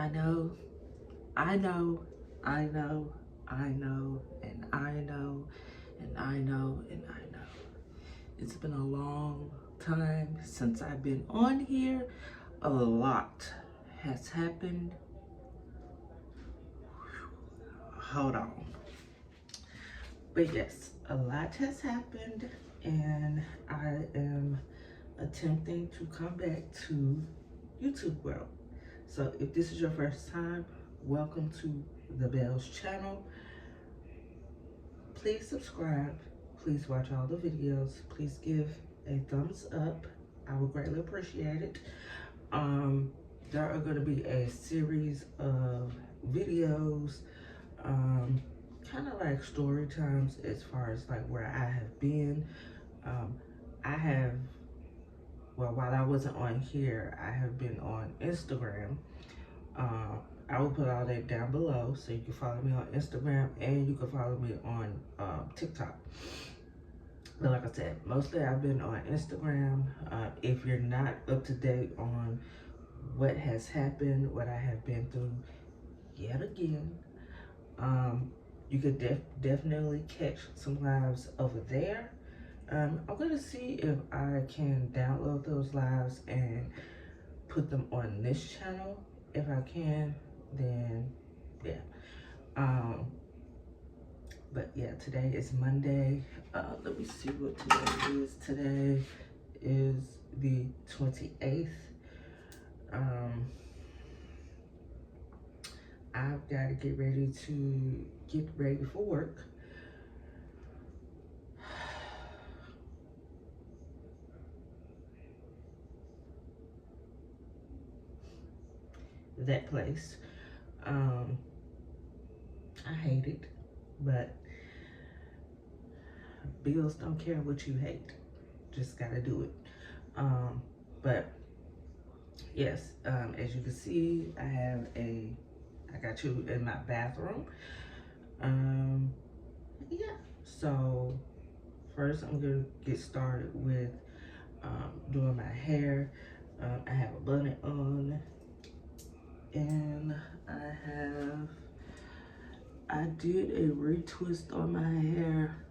I know, I know, I know, I know, and I know, and I know, and I know. It's been a long time since I've been on here. A lot has happened. Hold on. But yes, a lot has happened, and I am attempting to come back to YouTube world. So if this is your first time, welcome to the Bells channel. Please subscribe. Please watch all the videos. Please give a thumbs up. I would greatly appreciate it. There are going to be a series of videos, kind of like story times as far as like where I have been. I have, well, while I wasn't on here, I have been on Instagram. I will put all that down below so you can follow me on Instagram and you can follow me on TikTok. But like I said, mostly I've been on Instagram. If you're not up to date on what has happened, what I have been through yet again, you could definitely catch some lives over there. I'm going to see if I can download those lives and put them on this channel. If I can, then yeah. But yeah, today is Monday. Let me see what today is. Today is the 28th. I've got to get ready for work. That place. I hate it, but bills don't care what you hate. Just gotta do it. But yes, as you can see, I got you in my bathroom. Yeah, so first I'm gonna get started with doing my hair. I have a bun on, and I did a retwist on my hair.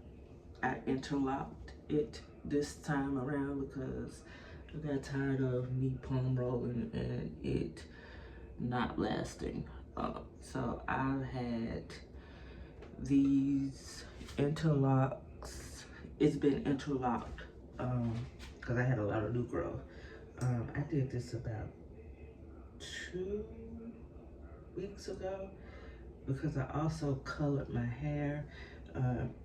I interlocked it this time around because I got tired of me palm rolling and it not lasting. So I've had these interlocks. It's been interlocked because I had a lot of new growth. I did this about 2 weeks ago because I also colored my hair.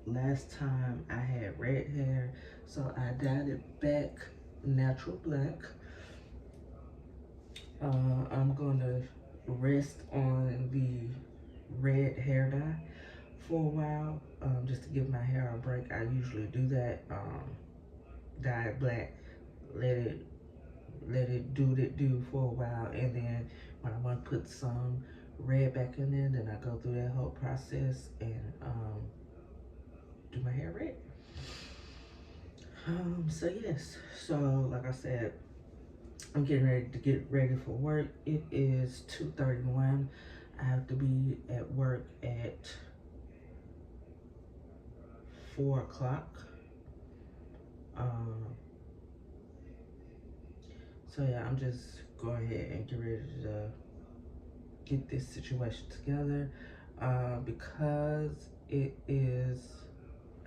Last time I had red hair, so I dyed it back natural black. I'm gonna rest on the red hair dye for a while, just to give my hair a break. I usually do that, dye it black, let it do what it do for a while, and then when I want to put some red back in there, then I go through that whole process and do my hair red. So yes, so like I said, I'm getting ready to get ready for work. It is 2:31. I have to be at work at 4 o'clock. So yeah, I'm just going ahead and get ready to get this situation together, because it is,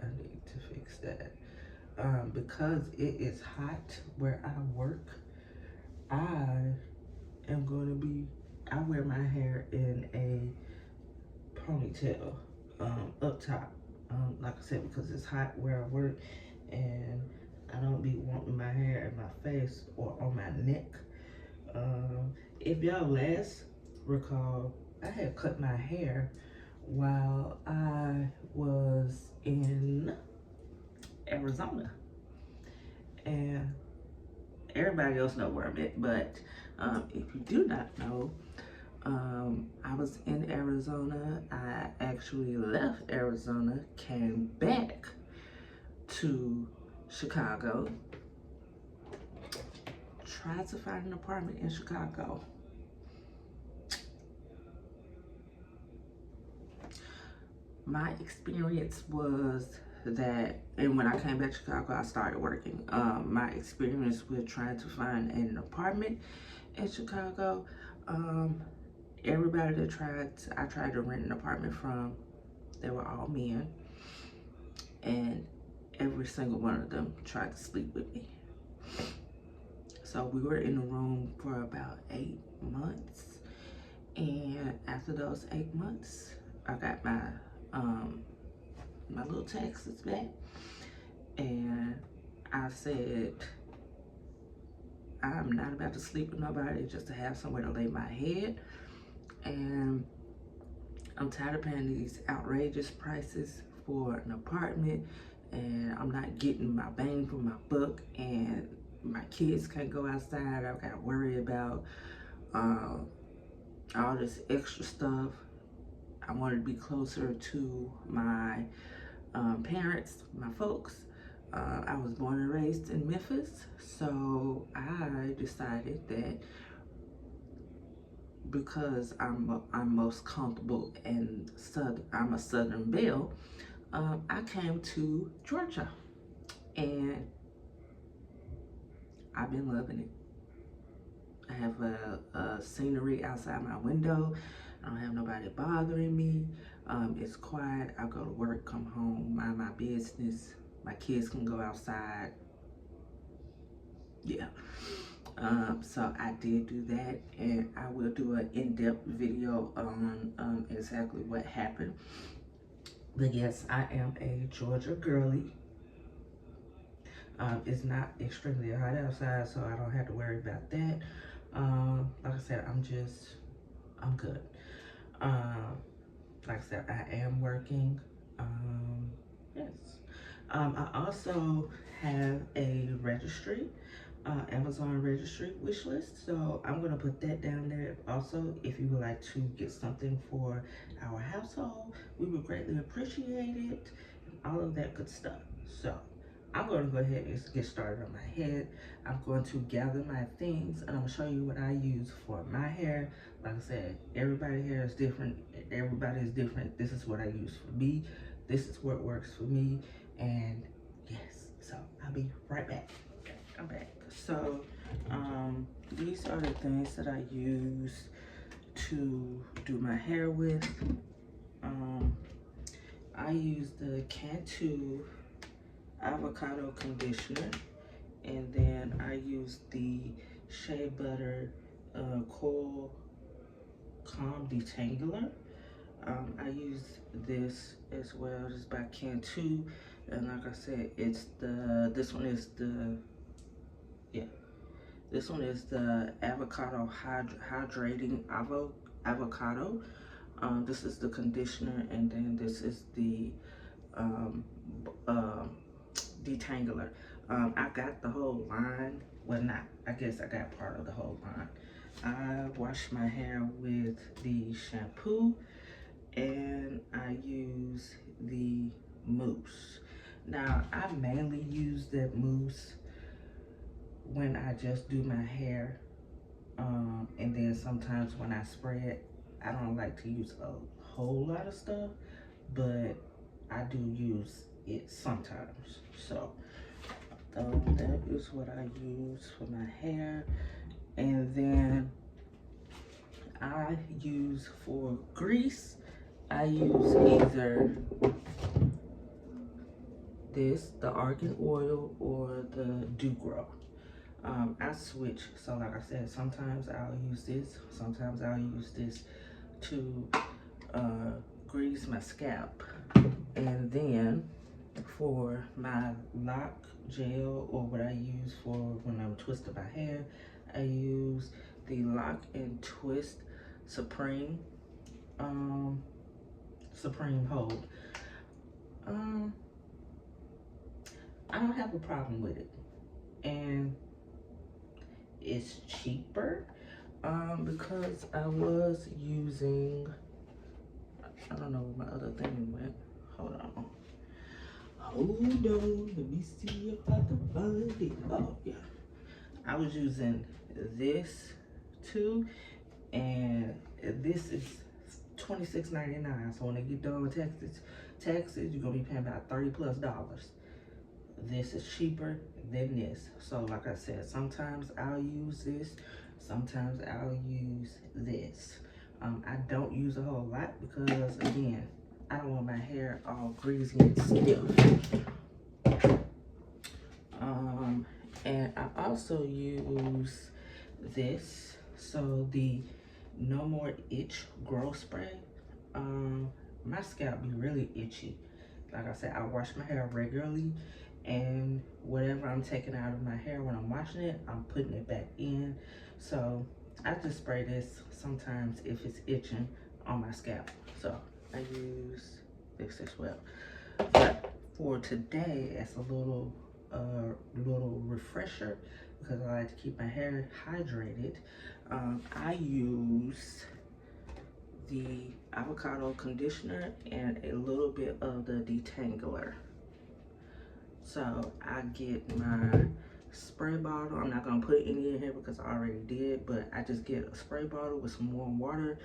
I need to fix that, because it is hot where I work. I wear my hair in a ponytail, up top, like I said, because it's hot where I work and I don't be wanting my hair in my face or on my neck. If y'all last recall, I had cut my hair while I was in Arizona, and everybody else know where I'm at, but if you do not know, I was in Arizona. I actually left Arizona, came back to Chicago, tried to find an apartment in Chicago. My experience was that, and when I came back to Chicago, I started working. My experience with trying to find an apartment in Chicago, everybody that I tried to rent an apartment from, they were all men, and every single one of them tried to sleep with me. So we were in a room for about 8 months, and after those 8 months, I got my little taxes back, and I said, I'm not about to sleep with nobody just to have somewhere to lay my head, and I'm tired of paying these outrageous prices for an apartment, and I'm not getting my bang for my buck, and my kids can't go outside. I've got to worry about all this extra stuff. I wanted to be closer to my parents, my folks. I was born and raised in Memphis, so I decided that because I'm most comfortable and I'm a Southern belle, I came to Georgia, and I've been loving it. I have a scenery outside my window. I don't have nobody bothering me. It's quiet. I go to work, come home, mind my business. My kids can go outside. Yeah. So I did do that, and I will do an in-depth video on exactly what happened. But yes, I am a Georgia girly. It's not extremely hot outside, so I don't have to worry about that. Like I said, I'm good. Like I said, I am working. Yes. I also have a registry, Amazon registry wish list. So I'm gonna put that down there. Also, if you would like to get something for our household, we would greatly appreciate it. All of that good stuff. So I'm going to go ahead and get started on my head. I'm going to gather my things, and I'm going to show you what I use for my hair. Like I said, everybody's hair is different. Everybody is different. This is what I use for me. This is what works for me. And yes, so I'll be right back. Okay, I'm back. So these are the things that I use to do my hair with. I use the Cantu avocado conditioner, and then I use the shea butter coil calm detangler. I use this as well. This is by Cantu, and like I said, this one is the avocado hydrating avocado. This is the conditioner, and then this is the detangler. I got the whole line. Well, not, I guess I got part of the whole line. I wash my hair with the shampoo, and I use the mousse. Now, I mainly use that mousse when I just do my hair, and then sometimes when I spray it. I don't like to use a whole lot of stuff, but I do use it sometimes. So that is what I use for my hair. And then I use for grease, I use either the argan oil, or the Dugrow. I switch. So like I said, sometimes I'll use this, sometimes I'll use this to grease my scalp. And then for my lock gel, or what I use for when I'm twisting my hair, I use the Lock and Twist Supreme Supreme Hold. I don't have a problem with it, and it's cheaper because I was using, I don't know where my other thing went. Hold on, let me see if I can find it. Oh yeah, I was using this too, and this is $26.99. So when they get done with taxes, you're gonna be paying about $30+. This is cheaper than this. So like I said, sometimes I'll use this, sometimes I'll use this. I don't use a whole lot because again, I don't want my hair all greasy and stiff. And I also use this, so the No More Itch Grow Spray. My scalp be really itchy. Like I said, I wash my hair regularly, and whatever I'm taking out of my hair when I'm washing it, I'm putting it back in. So I just spray this sometimes if it's itching on my scalp. So I use this as well. But for today, as a little refresher, because I like to keep my hair hydrated, I use the avocado conditioner and a little bit of the detangler. So I get my spray bottle. I'm not gonna put any in here because I already did, but I just get a spray bottle with some warm water,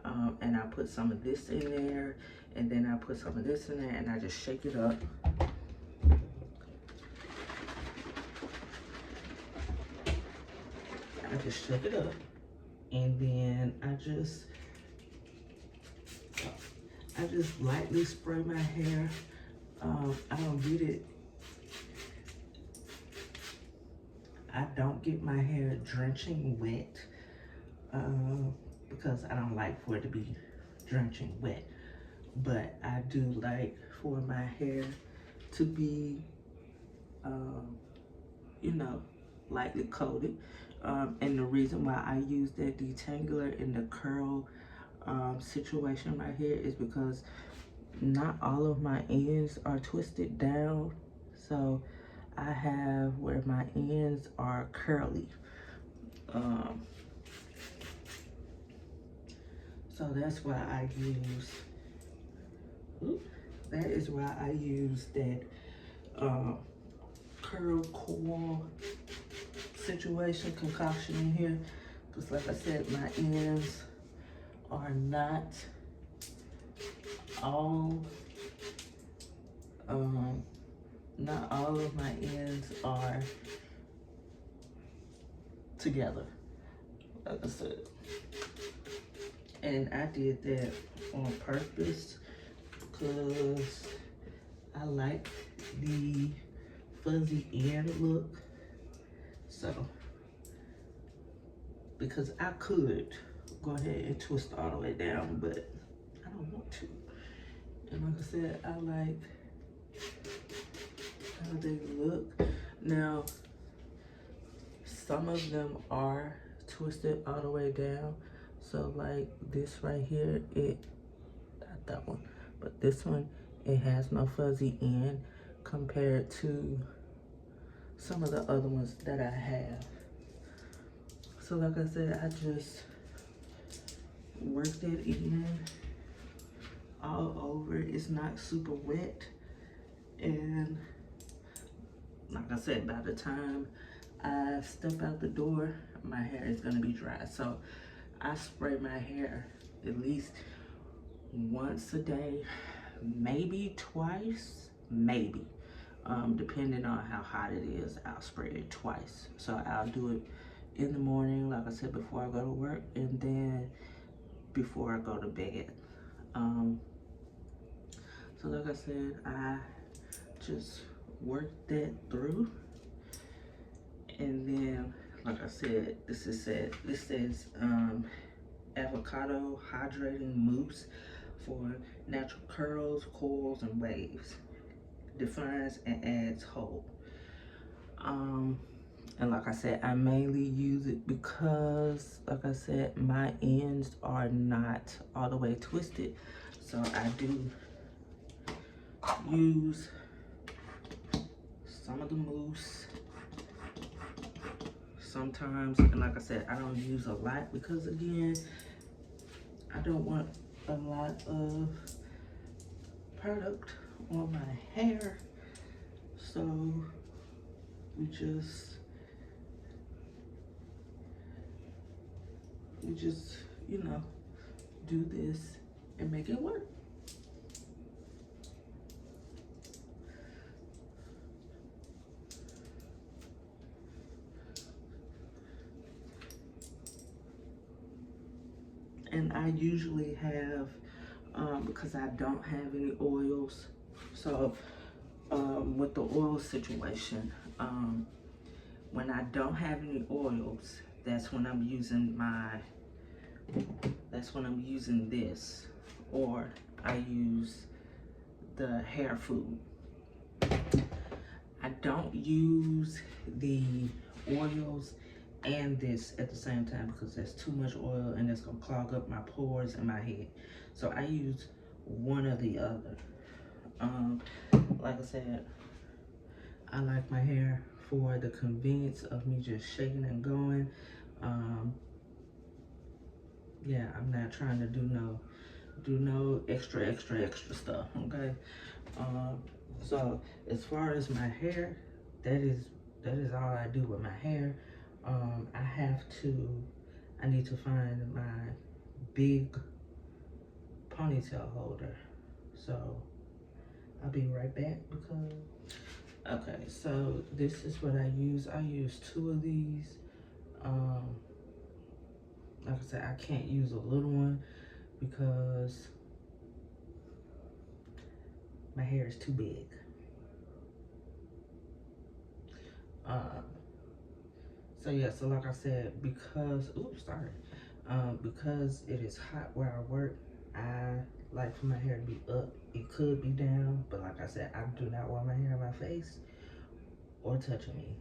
and I put some of this in there, and then I put some of this in there, and I just shake it up. I just shake it up, and then I just lightly spray my hair. I don't get my hair drenching wet because I don't like for it to be drenching wet. But I do like for my hair to be, you know, lightly coated. And the reason why I use that detangler in the curl situation right here is because not all of my ends are twisted down. So I have where my ends are curly. So that's why I use, that is why I use that curl coil situation concoction in here. Because like I said, my ends are not all, not all of my ends are together, like I said. And I did that on purpose because I like the fuzzy end look. So, because I could go ahead and twist all the way down, but I don't want to. And like I said, I like how they look. Now, some of them are twisted all the way down. So like this right here, not that one, but this one, it has no fuzzy end compared to some of the other ones that I have. So like I said, I just work that in all over. It's not super wet. And like I said, by the time I step out the door, my hair is gonna be dry. So I spray my hair at least once a day, maybe twice, maybe. Depending on how hot it is, I'll spray it twice. So I'll do it in the morning, like I said, before I go to work, and then before I go to bed. So like I said, I just work that through. And then, like I said, this says avocado hydrating mousse for natural curls, coils, and waves. Defines and adds hold. And like I said, I mainly use it because, like I said, my ends are not all the way twisted. So I do use some of the mousse sometimes. And like I said, I don't use a lot because, again, I don't want a lot of product on my hair. So we just, you know, do this and make it work. And I usually have, because I don't have any oils, so with the oil situation, when I don't have any oils, that's when I'm using this, or I use the hair food. I don't use the oils and this at the same time because there's too much oil and it's gonna clog up my pores and my head. So I use one or the other. Like I said, I like my hair for the convenience of me just shaking and going. Yeah, I'm not trying to do no extra stuff, okay? So as far as my hair, that is all I do with my hair. I need to find my big ponytail holder. So I'll be right back because, okay, so this is what I use. I use 2 of these. Like I said, I can't use a little one because my hair is too big. So yeah, so like I said, because it is hot where I work, I like for my hair to be up. It could be down, but like I said, I do not want my hair in my face or touching me.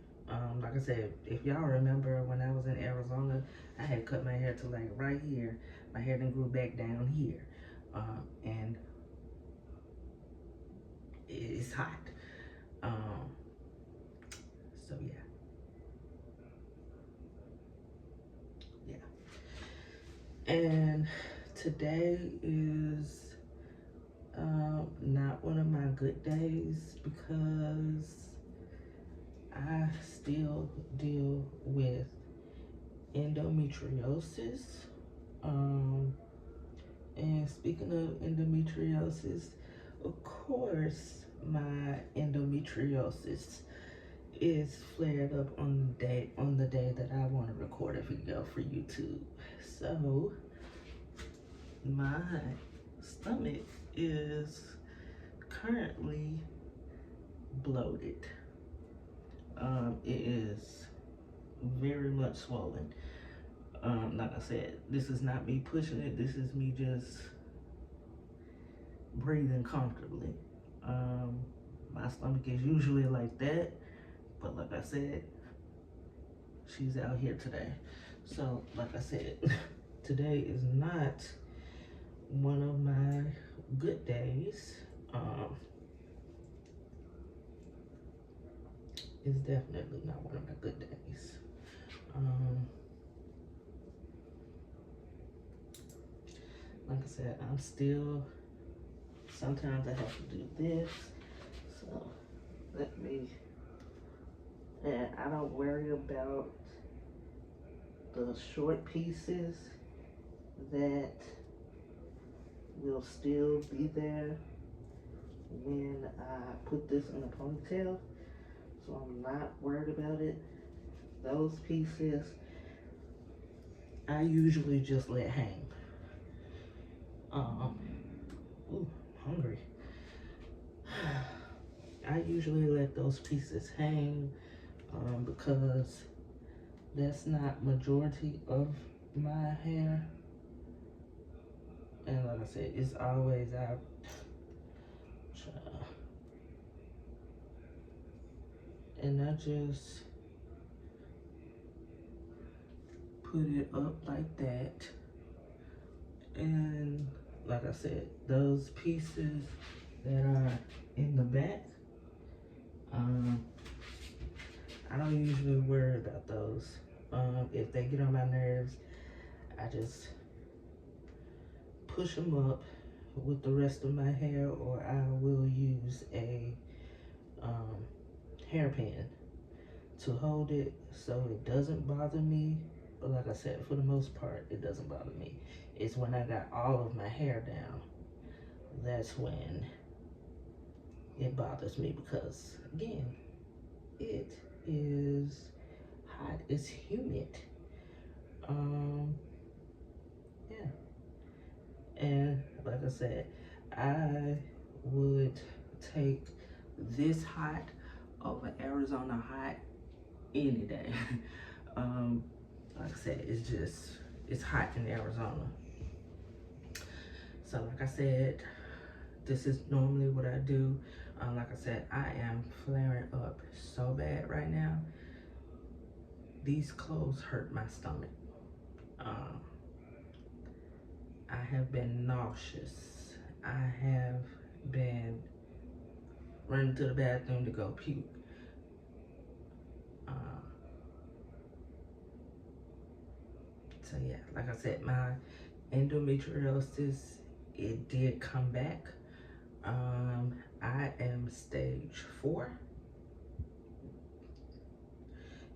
Like I said, if y'all remember when I was in Arizona, I had cut my hair to like right here. My hair then grew back down here. And it's hot. So yeah. And today is not one of my good days because I still deal with endometriosis. And speaking of endometriosis, of course, my endometriosis is flared up on the day that I want to record a video for YouTube. So my stomach is currently bloated. It is very much swollen. Like I said, this is not me pushing it. This is me just breathing comfortably. My stomach is usually like that, but like I said, she's out here today. So like I said, today is not one of my good days. It's definitely not one of my good days. Like I said, sometimes I have to do this. So and I don't worry about the short pieces that will still be there when I put this in a ponytail. So I'm not worried about it. Those pieces, I usually just let hang. Ooh, hungry. I usually let those pieces hang because that's not majority of my hair. And like I said, it's always out. And I just put it up like that. And like I said, those pieces that are in the back, I don't usually worry about those. If they get on my nerves, I just push them up with the rest of my hair, or I will use a hairpin to hold it so it doesn't bother me But like I said, for the most part, it doesn't bother me. It's when I got all of my hair down, that's when it bothers me, because again, it is hot, it's humid. Um, yeah. And like I said, I would take this hot over Arizona hot any day. um, like I said, it's hot in Arizona. So like I said, this is normally what I do. Like I said, I am flaring up so bad right now. These clothes hurt my stomach. Um, I have been nauseous. I have been running to the bathroom to go puke. Uh, so yeah, like I said, my endometriosis, it did come back. I am stage 4.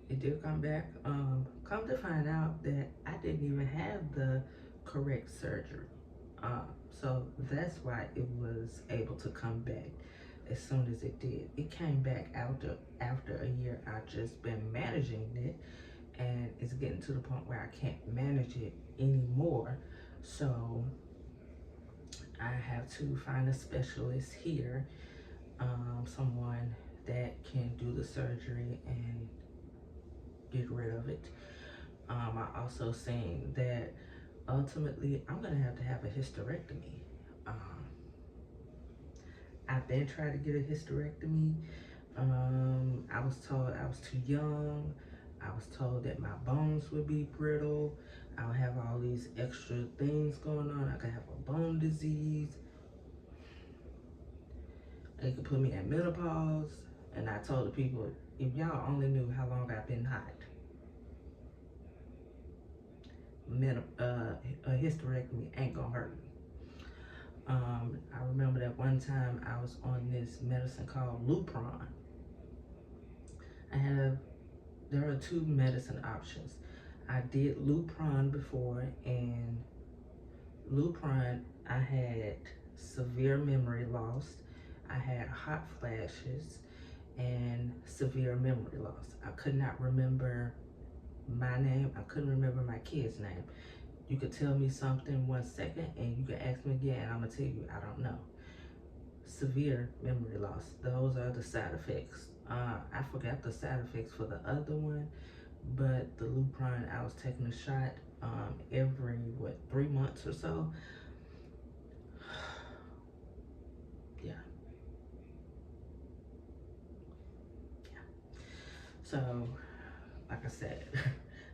It did come back. Come to find out that I didn't even have the correct surgery. So that's why it was able to come back as soon as it did. It came back after a year. I've just been managing it, and it's getting to the point where I can't manage it anymore. So I have to find a specialist here, someone that can do the surgery and get rid of it. I also seen that ultimately I'm gonna have to have a hysterectomy. Um, I've been trying to get a hysterectomy. I was told I was too young. I was told that my bones would be brittle. I would have all these extra things going on. I could have a bone disease. They could put me in menopause. And I told the people, if y'all only knew how long I've been hot, a hysterectomy ain't gonna hurt me. I remember that one time I was on this medicine called Lupron. There are 2 medicine options. I did Lupron before, and Lupron, I had severe memory loss, I had hot flashes, and severe memory loss. I could not remember my name. I couldn't remember my kid's name. You could tell me something 1 second and you could ask me again and I'm gonna tell you I don't know. Severe memory loss. Those are the side effects. I forgot the side effects for the other one, but the Lupron, I was taking a shot every 3 months or so. Yeah. So, like I said,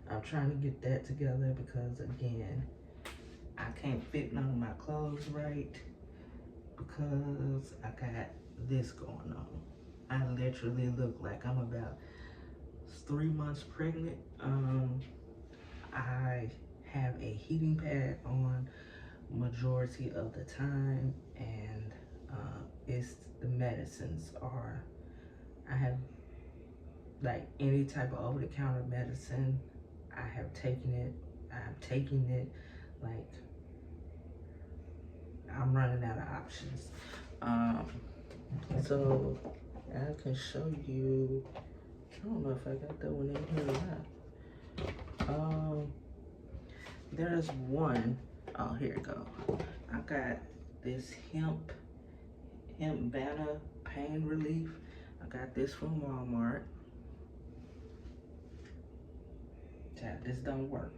I'm trying to get that together because again, I can't fit none of my clothes right because I got this going on. I literally look like I'm about 3 months pregnant. I have a heating pad on majority of the time, and it's the medicines are, I have like any type of over-the-counter medicine. I have taken it. I'm taking it like I'm running out of options. So I can show you. I don't know if I got that one in here or not. There's one. Oh, here it go. I got this hemp banner pain relief. I got this from Walmart. Yeah, this don't work,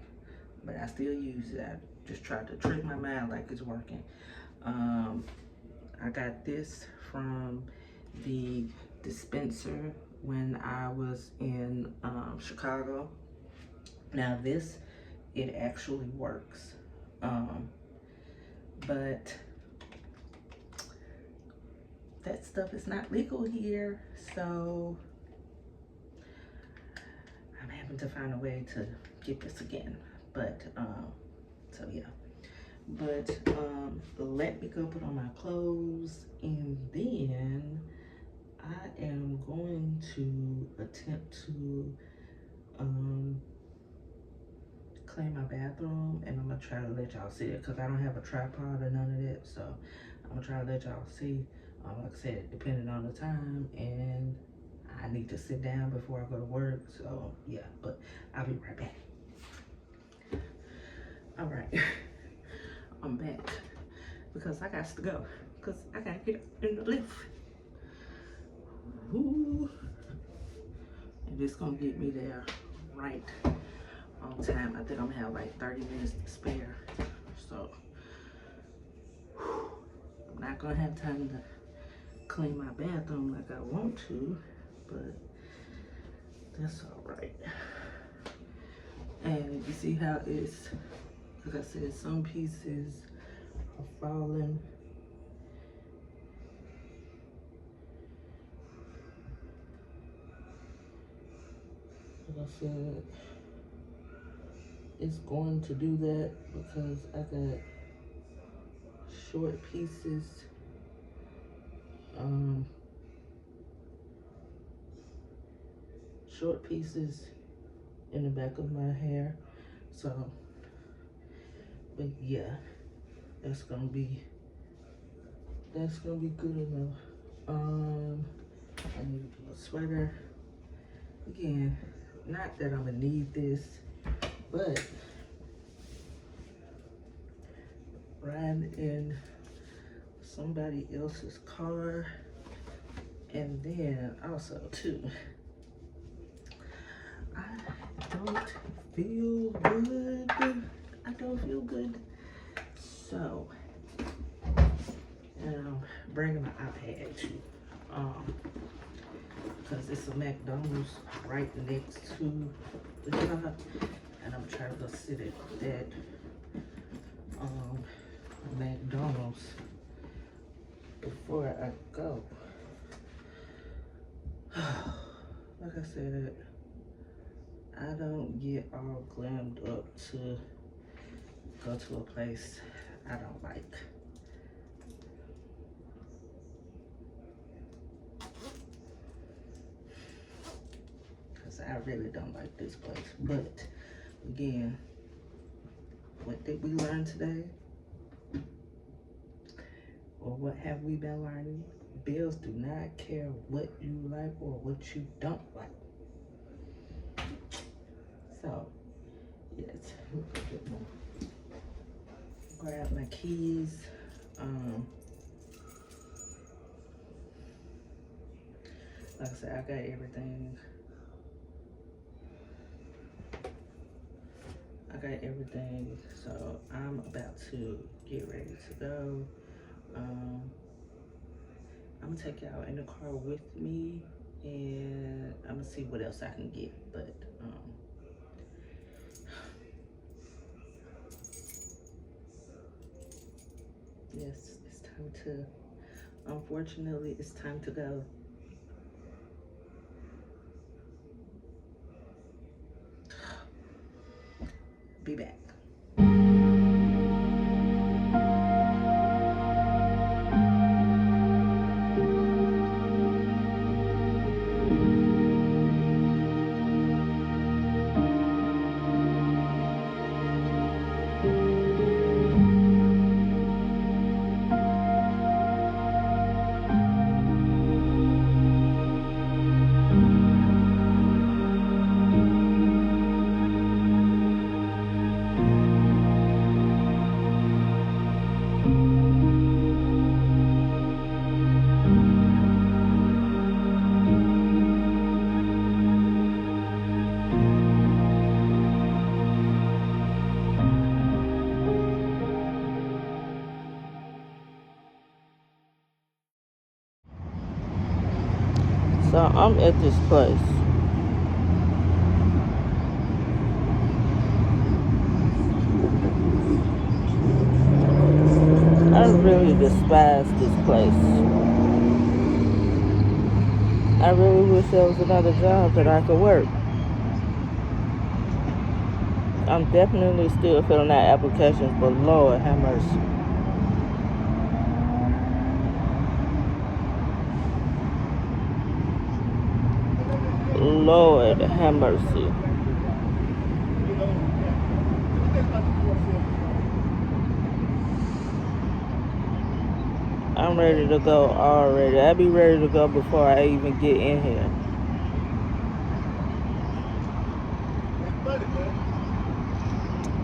but I still use it. I just tried to trick my mind like it's working. I got this from the dispenser when I was in Chicago. Now this, it actually works, but that stuff is not legal here, so I'm having to find a way to get this again. But so yeah. But let me go put on my clothes, and then I am going to attempt to clean my bathroom, and I'm gonna try to let y'all see it because I don't have a tripod or none of that. So I'm gonna try to let y'all see. Like I said, depending on the time, and I need to sit down before I go to work. So yeah, but I'll be right back. All right, I'm back because I got to go because I gotta get in the lift. Ooh. And it's gonna get me there right on time. I think I'm gonna have like 30 minutes to spare. So I'm not gonna have time to clean my bathroom like I want to, but that's all right. And you see how it's, like I said, some pieces are falling. Like I said, it's going to do that because I got short pieces. Short pieces in the back of my hair. So, but yeah, that's gonna be good enough. I need a sweater. Again, not that I'm gonna need this, but riding in somebody else's car, and then also too, I don't feel good. I don't feel good. So, and I'm bringing my iPad too, because it's a McDonald's right next to the job, and I'm trying to go sit at that McDonald's before I go. Like I said, I don't get all glammed up to go to a place I don't like. Because I really don't like this place. But again, what did we learn today? Or what have we been learning? Bills do not care what you like or what you don't like. So, yes, grab my keys. Like I said, I got everything. So I'm about to get ready to go. I'm gonna take y'all in the car with me, and I'm gonna see what else I can get. But yes, it's time to. Unfortunately, it's time to go. Be back. So I'm at this place. I really despise this place. I really wish there was another job that I could work. I'm definitely still filling out applications, but Lord have mercy. Lord have mercy. I'm ready to go already. I be ready to go before I even get in here.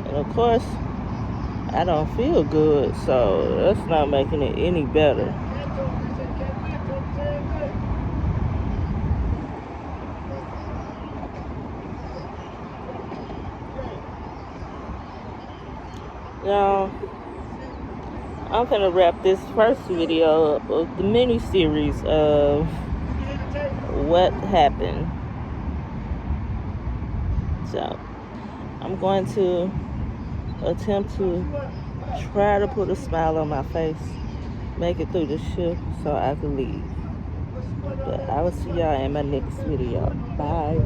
And of course, I don't feel good, so that's not making it any better. Now, I'm gonna wrap this first video up of the mini series of what happened. So, I'm going to attempt to try to put a smile on my face, make it through the shift so I can leave. But I will see y'all in my next video. Bye.